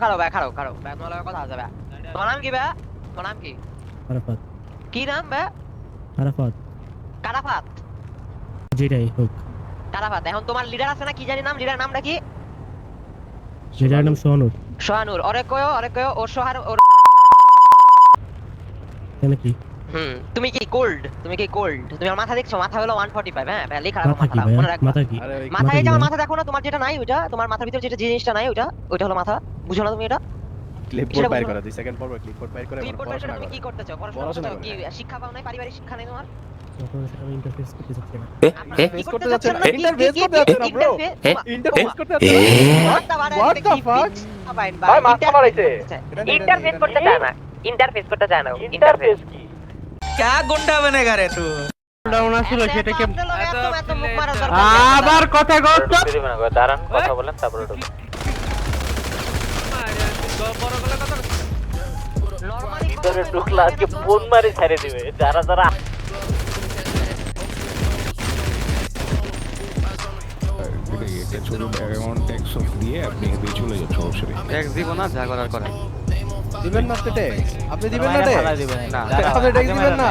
খাড়ো ভাই খাড়ো ভাই তোমার লগে কথা আছে ভাই তোমার নাম কি ভাই তোমার নাম কি আরাফাত কি নাম ভাই আরাফাত কারাফাত যেটাই হোক কারাফাত এখন তোমার লিডার আছে না কি জানি নাম লিডার নামটা কি যেটার নাম সোহানুর সোহানুর ওরে কয়ো ওর সোহার ওর কেন কি তুমি কি কোল্ড তুমি আমার মাথা দেখছো মাথা হলো 145 হ্যাঁ ভাই লেখা মাথা কি ভাই মনে রাখবা মাথা কি মাথা এই যে আমার মাথা দেখো না তোমার যেটা নাই ওইটা তোমার মাথার ভিতর যেটা জিনিসটা নাই ওইটা হলো মাথা বুঝো না তুমি এটা ক্লিপবোর্ড বাইর করো 2 সেকেন্ড পর ক্লিপবোর্ড বাইর করে পড়াশোনা তুমি করো কি করতে চাও পড়াশোনা কি শিক্ষা পাও নাই পারিবারিক শিক্ষা নাই তোমার আমি ইন্টারফেস করতে চাচ্ছি না ফেস করতে যাচ্ছে না ইন্টারফেস করতে যাচ্ছে না ব্রো ইন্টারফেস করতে যাচ্ছে হোয়াট দ্য ফাক ভাই মাথা মারাইছে ইন্টারফেস করতে চায় না ইন্টারফেস কি क्या गुंडा बनेगा रे तू ডাউন আসলে সেটাকে আবার কথা কর দাঁড়ান কথা বলেন তারপরে ভিতরে ঢুকলা আজকে ফোন মারি ছেড়ে দিবে যারা टैक्स দিব না যা করার করেন দিবেন না ট্যাক্স আপনি দিবেন না ট্যাক্স না আপনি ট্যাক্স দিবেন না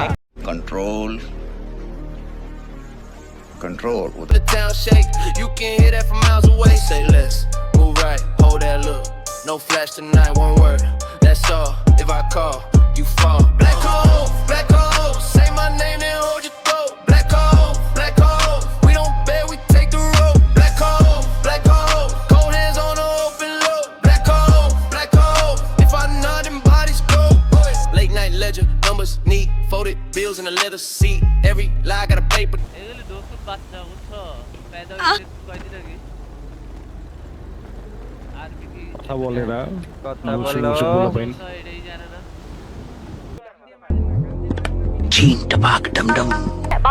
Control. The town shake, you can hear that from miles away. Say less, move right, hold that look. No flash tonight, one word. That's all. If I call, you fall. Black hole, say my name, then hold your throat. Black hole, we don't bet, we take the road. Black hole, cold hands on the open load. Black hole, if I nod, them bodies go. Late night ledger, numbers neat, folded bills in a leather seat. Every lie got a paper. বাচ্চা বুঝছো পেদা হইছে কয়দিন আগে আর কি কথা বলে না কথা বলো এটাই জানে না Gene tabak dum dum.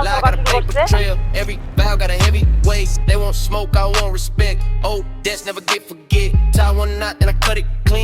Lie got a paper trail. Every bow got a heavy weight. They want smoke, I want respect. Old debts never get